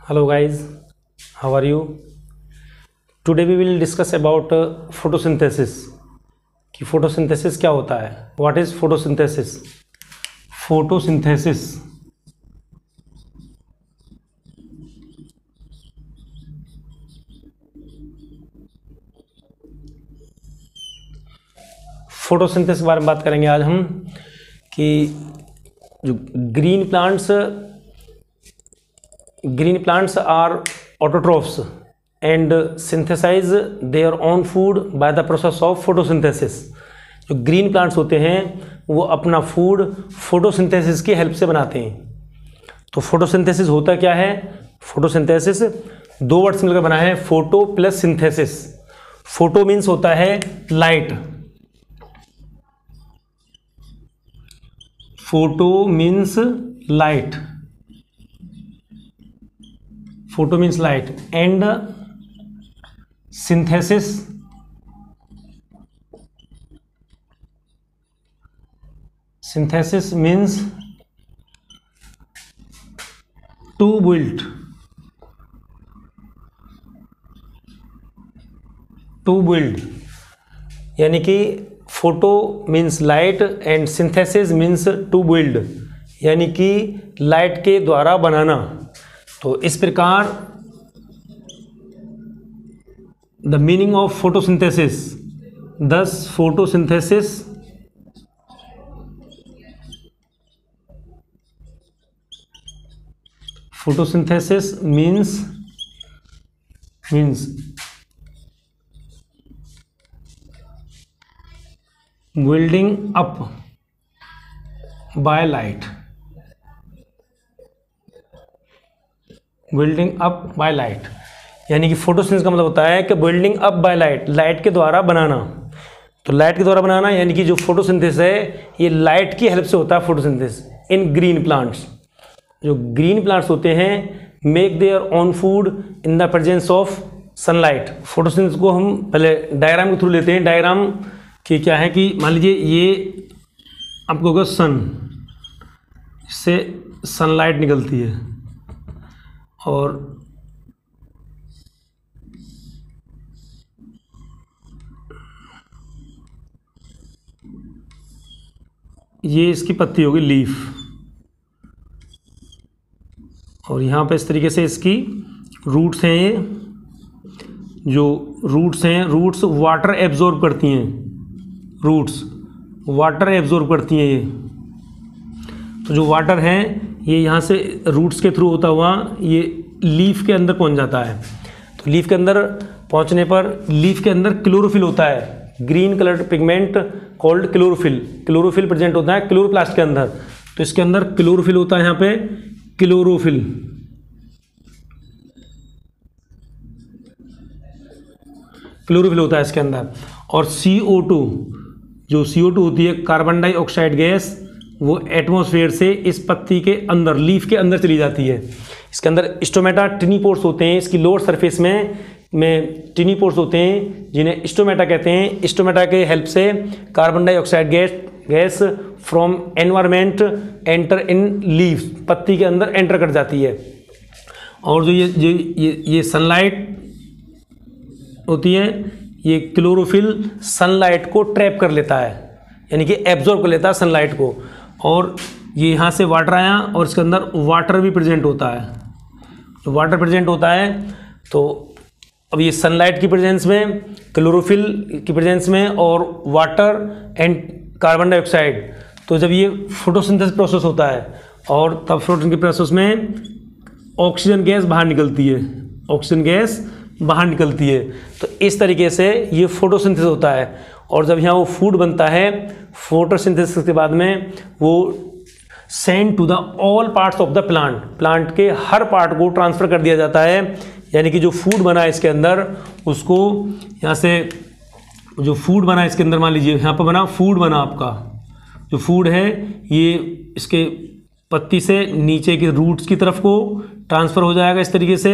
Hello guys, how are you? Today we will discuss about photosynthesis कि photosynthesis क्या होता है. What is photosynthesis? Photosynthesis photosynthesis के बारे में बात करेंगे आज हम कि जो green plants are autotrophs and synthesize their own food by the process of photosynthesis. जो ग्रीन प्लांट्स होते हैं वो अपना फूड फोटोसिंथेसिस की हेल्प से बनाते हैं. तो फोटोसिंथेसिस होता क्या है? फोटोसिंथेसिस दो वर्ड से मिलकर बना है, photo plus synthesis. Photo means होता है light, photo means light, photo means light and synthesis means to build, यानी कि photo means light and synthesis means to build, यानी कि लाइट के द्वारा बनाना. तो इस प्रकार the meaning of photosynthesis, thus photosynthesis means building up by light, यानी कि फोटोसिंथेसिस का मतलब होता है कि building up by light, light के द्वारा बनाना. तो लाइट के द्वारा बनाना यानी कि जो फोटोसिंथेसिस है ये लाइट की हेल्प से होता है. फोटोसिंथेसिस इन ग्रीन प्लांट्स, जो ग्रीन प्लांट्स होते हैं make their own food in the presence of sunlight. Photosynthesis को हम पहले डायग्राम के थ्रू लेते हैं. डायग्राम कि क्या है कि मान लीजिए ये आपको होगा सन, इससे सनलाइट निकलती है और ये इसकी पत्ती होगी लीफ, और यहाँ पे इस तरीके से इसकी रूट्स हैं. ये जो रूट्स हैं, रूट्स वाटर एब्जॉर्ब करती हैं, वाटर एब्जॉर्ब करती हैं ये. तो जो वाटर है ये यहाँ से रूट्स के थ्रू होता हुआ ये लीफ के अंदर पहुँच जाता है. तो लीफ के अंदर पहुँचने पर लीफ के अंदर क्लोरोफिल होता है, green coloured pigment called chlorophyll present होता है क्लोरोप्लास्ट के अंदर. तो इसके अंदर क्लोरोफिल होता है, यहाँ पे क्लोरोफिल होता है इसके अंदर. और CO2, जो CO2 होती है कार्बन डाइऑक्साइड गैस, वो एटमॉस्फेयर से इस पत्ती के अंदर, लीफ के अंदर चली जाती है. इसके अंदर स्टोमेटा टिनी पोर्स होते हैं, इसकी लोअर सरफेस में टिनी पोर्स होते हैं जिन्हें स्टोमेटा कहते हैं. स्टोमेटा के हेल्प से carbon dioxide gas from environment enter in leaves, पत्ती के अंदर एंटर कर जाती है. और जो ये सनलाइट होती है, ये क्लोरोफिल सनलाइट को ट्रैप कर लेता है, यानी कि एब्जॉर्ब कर लेता है सनलाइट को. और ये यहाँ से वाटर आया और इसके अंदर वाटर भी प्रेजेंट होता है. तो वाटर प्रेजेंट होता है, तो अब ये सनलाइट की प्रेजेंस में, क्लोरोफिल की प्रेजेंस में और वाटर एंड कार्बन डाइऑक्साइड, तो जब ये फोटोसिंथेसिस प्रोसेस होता है और तब फोटोसिंथेसिस के प्रोसेस में ऑक्सीजन गैस बाहर निकलती है. तो इस तरीके से ये फोटोसिंथेसिस होता है. और जब यहाँ वो फूड बनता है, फोटोसिंथेसिस के बाद में वो send to the all parts of the plant के हर पार्ट को ट्रांसफ़र कर दिया जाता है. यानी कि जो फूड बना है इसके अंदर, उसको यहाँ से जो फूड बना है इसके अंदर, मान लीजिए यहाँ पर फूड बना आपका, जो फूड है ये इसके पत्ती से नीचे के रूट्स की तरफ को ट्रांसफ़र हो जाएगा इस तरीके से,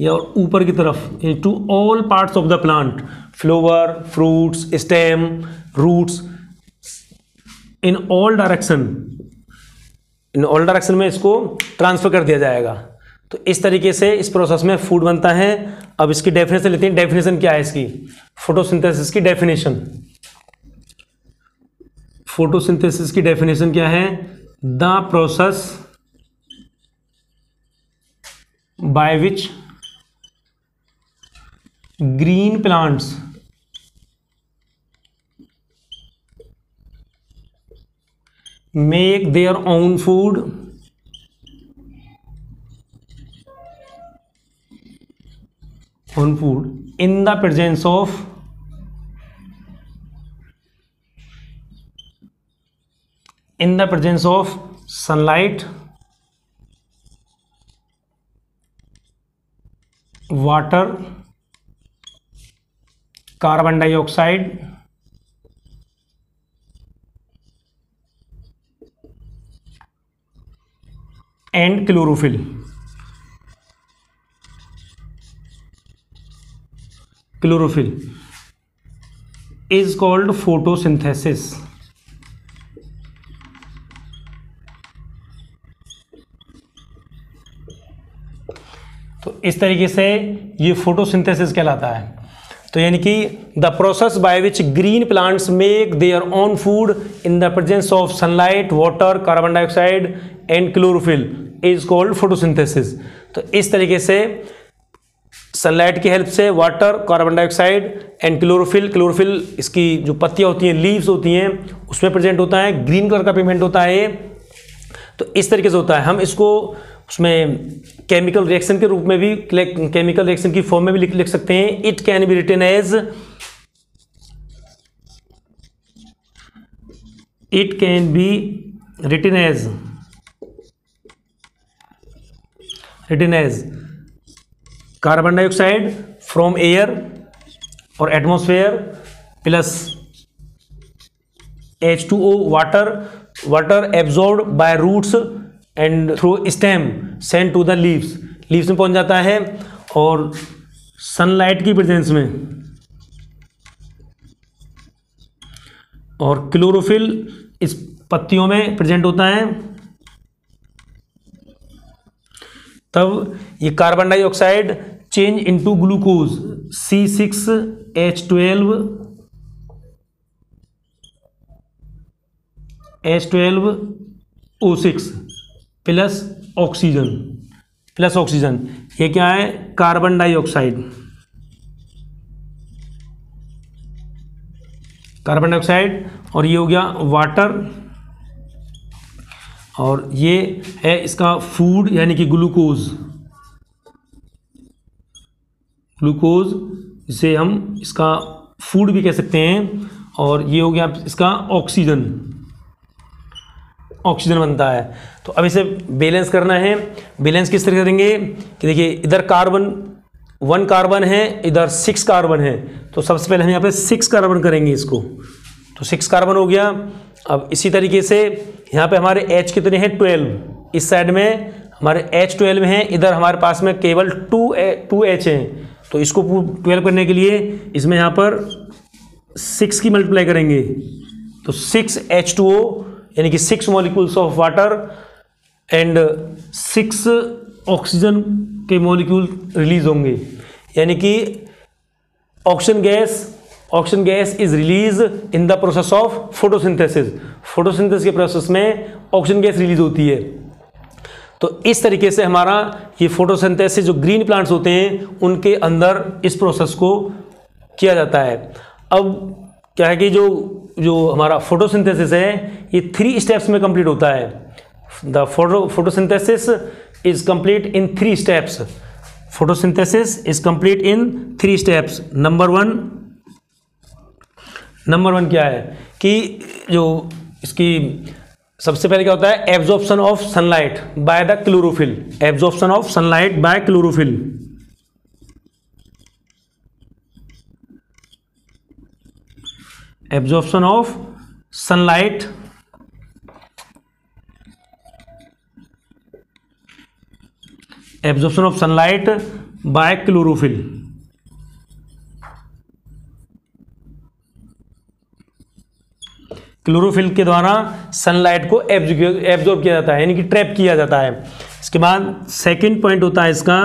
या ऊपर की तरफ to all parts of the plant, flower, fruits, stem, roots, in all direction में इसको ट्रांसफ़र कर दिया जाएगा. तो इस तरीके से इस प्रोसेस में फूड बनता है। अब इसकी डेफिनेशन लेते हैं। डेफिनेशन क्या है इसकी, फोटोसिंथेसिस की डेफिनेशन। फोटोसिंथेसिस की डेफिनेशन क्या है, the process by which green plants make their own food in the presence of sunlight, water, carbon dioxide and chlorophyll. Chlorophyll is called photosynthesis. तो इस तरीके से ये फोटोसिंथेसिस कहलाता है। तो यानी कि the process by which green plants make their own food in the presence of sunlight, water, carbon dioxide and chlorophyll is called photosynthesis. तो इस तरीके से सनलाइट की हेल्प से water, carbon dioxide and chlorophyll इसकी जो पत्तियां होती हैं, लीव्स होती हैं, उसमें प्रेजेंट होता है, ग्रीन कलर का पिगमेंट होता है। तो इस तरीके से होता है। हम इसको उसमें केमिकल रिएक्शन के रूप में भी, केमिकल रिएक्शन की फॉर्म में भी लिख सकते हैं। It can be written as, it can be written as carbon dioxide from air और atmosphere plus H2O water absorb by roots and through stem send to the leaves में पहुंच जाता है, और सनलाइट की प्रेजेंस में और क्लोरोफिल इस पत्तियों में प्रेजेंट होता है। तब ये carbon dioxide change into glucose H12O6 plus oxygen. ये क्या है, कार्बन डाइऑक्साइड और ये हो गया वाटर, और ये है इसका फूड यानी कि ग्लूकोज, इसे हम इसका फूड भी कह सकते हैं। और ये हो गया इसका ऑक्सीजन बनता है। तो अब इसे बैलेंस करना है। बैलेंस किस तरह करेंगे कि देखिए, इधर 1 कार्बन है, इधर 6 कार्बन है। तो सबसे पहले हम यहाँ पे 6 कार्बन करेंगे इसको। तो 6 कार्बन हो गया। अब इसी तरीके से यहाँ पे हमारे H कितने हैं, 12। इस साइड में हमारे H12 हैं, इधर हमारे पास में केवल 2H हैं। तो इसको 12 करने के लिए इसमें यहाँ पर 6 की मल्टीप्लाई करेंगे। तो 6H2O यानी कि 6 molecules of water and 6 oxygen के मॉलिक्यूल रिलीज होंगे। यानी कि oxygen gas is release in the process of photosynthesis. Photosynthesis के प्रोसेस में ऑक्सीजन गैस रिलीज होती है। तो इस तरीके से हमारा ये फोटोसिंथेसिस जो ग्रीन प्लांट्स होते हैं उनके अंदर इस प्रोसेस को किया जाता है। अब क्या है कि जो हमारा फोटोसिंथेसिस है ये 3 स्टेप्स में कंप्लीट होता है। The photosynthesis is complete in 3 steps. Photosynthesis is complete in 3 steps. Number one क्या है कि जो इसकी सबसे पहले क्या होता है, absorption of sunlight by the chlorophyll. Absorption of sunlight bye chlorophyll. Absorption of sunlight bye chlorophyll. Chlorophyll के द्वारा सनलाइट को एब्जॉर्ब किया जाता है, यानी कि ट्रैप किया जाता है। इसके बाद सेकंड पॉइंट होता है इसका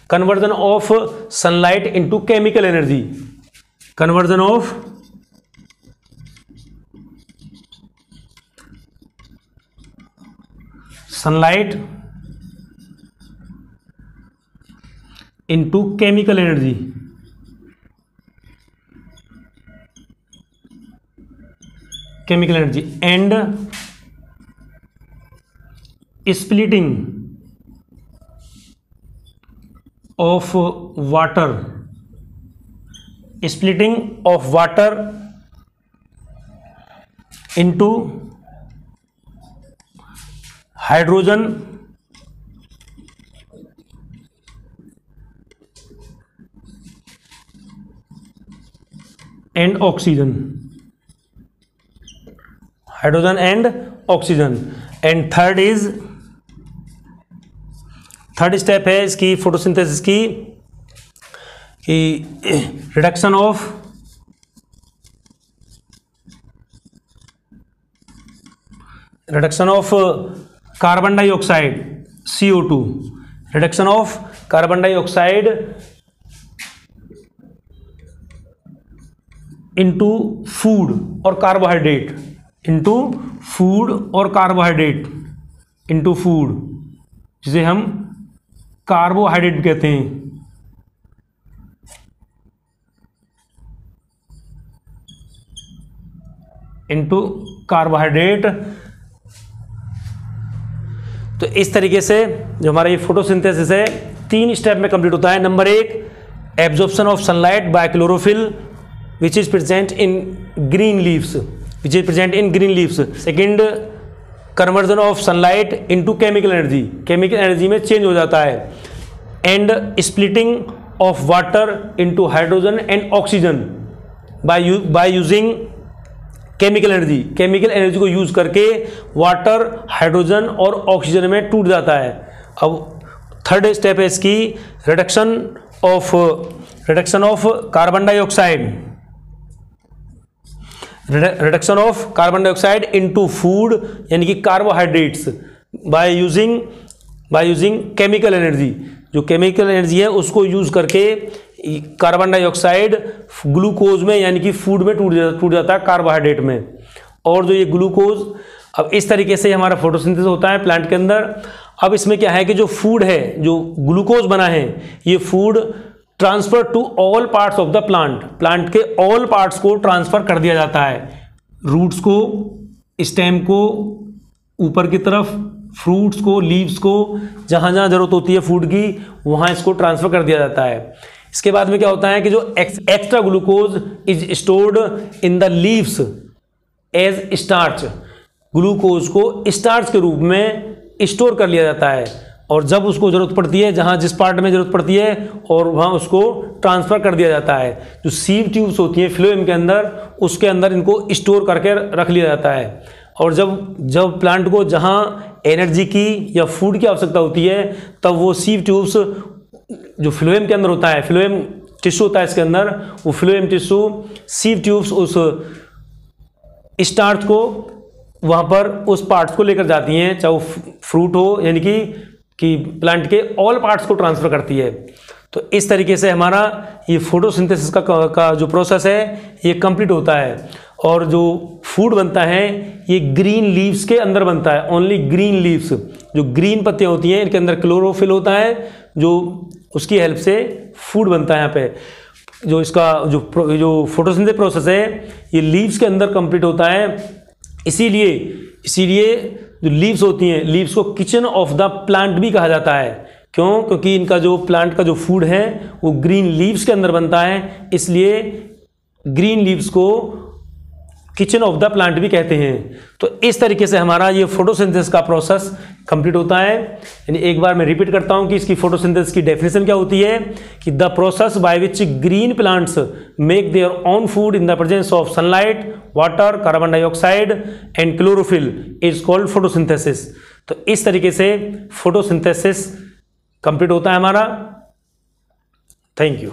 conversion of sunlight into chemical energy. Conversion of sunlight into chemical energy. Chemical energy and splitting of water, splitting of water into hydrogen and oxygen, hydrogen and oxygen। And third step है इसकी photosynthesis की कि reduction of carbon dioxide CO2, reduction of carbon dioxide into food और carbohydrate, into food और carbohydrate, into food जिसे हम carbohydrate भी कहते हैं। Into carbohydrate. तो इस तरीके से जो हमारा ये फोटोसिंथेसिस है 3 स्टेप में कंप्लीट होता है। Number 1 absorption of sunlight bye chlorophyll which is present in green leaves, second conversion of sunlight into chemical energy, chemical energy में चेंज हो जाता है। And splitting of water into hydrogen and oxygen by using chemical energy, chemical energy को use करके water, hydrogen और oxygen में टूट जाता है। अब थर्ड स्टेप है इसकी reduction of carbon dioxide, reduction of carbon dioxide into food यानी कि carbohydrates by using chemical energy. जो केमिकल एनर्जी है उसको यूज करके कार्बन डाइऑक्साइड ग्लूकोज में यानी कि फूड में टूट जाता है, कार्बोहाइड्रेट में। और जो ये ग्लूकोज, अब इस तरीके से हमारा फोटोसिंथेसिस होता है प्लांट के अंदर। अब इसमें क्या है कि जो फूड है, जो ग्लूकोज बना है, ये food transfer to all parts of the plant, plant के ऑल पार्ट्स को ट्रांसफर कर दिया जाता है, रूट्स को, स्टेम को ऊपर की तरफ, फ्रूट्स को, लीव्स को, जहां जहां जरूरत होती है फूड की वहां इसको ट्रांसफर कर दिया जाता है। इसके बाद में क्या होता है कि जो extra glucose is stored in the leaves as starch, glucose को स्टार्च के रूप में स्टोर कर लिया जाता है और जब उसको जरूरत पड़ती है, जहां जिस पार्ट में जरूरत पड़ती है और वहां उसको ट्रांसफर कर दिया जाता है। जो सीव ट्यूब्स होती हैं फ्लोएम के अंदर, उसके अंदर इनको स्टोर करके रख लिया जाता है। और जब प्लांट को जहां एनर्जी की या फूड की आवश्यकता होती है तब वो सीव ट्यूब्स जो फ्लोएम के अंदर होता है, फ्लोएम टिश्यू होता है इसके अंदर, वो फ्लोएम टिश्यू सीव ट्यूब्स उस स्टार्च को वहां पर उस पार्ट्स को लेकर जाती हैं, चाहे वो फ्रूट हो यानी कि प्लांट के ऑल पार्ट्स को ट्रांसफर करती है। तो इस तरीके से हमारा ये फोटोसिंथेसिस का जो प्रोसेस है ये कंप्लीट होता है। और जो फूड बनता है ये ग्रीन लीव्स के अंदर बनता है, ओनली ग्रीन लीव्स, जो ग्रीन पत्तियां होती हैं इनके अंदर क्लोरोफिल होता है, जो उसकी हेल्प से फूड बनता है। यहाँ पे जो इसका जो फोटोसिंथेसिस प्रोसेस है ये लीव्स के अंदर कंप्लीट होता है। इसीलिए जो लीव्स होती हैं, लीव्स को किचन ऑफ द प्लांट भी कहा जाता है। क्यों? क्योंकि इनका जो प्लांट का जो फूड है वो ग्रीन लीव्स के अंदर बनता है, इसलिए ग्रीन लीव्स को किचन ऑफ द प्लांट भी कहते हैं। तो इस तरीके से हमारा ये फोटोसिंथेसिस का प्रोसेस कंप्लीट होता है। यानी एक बार मैं रिपीट करता हूं कि इसकी फोटोसिंथेसिस की डेफिनेशन क्या होती है कि the process by which green plants make their own food in the presence of sunlight, water, carbon dioxide and chlorophyll is called photosynthesis. तो इस तरीके से फोटोसिंथेसिस कंप्लीट होता है हमारा। Thank you.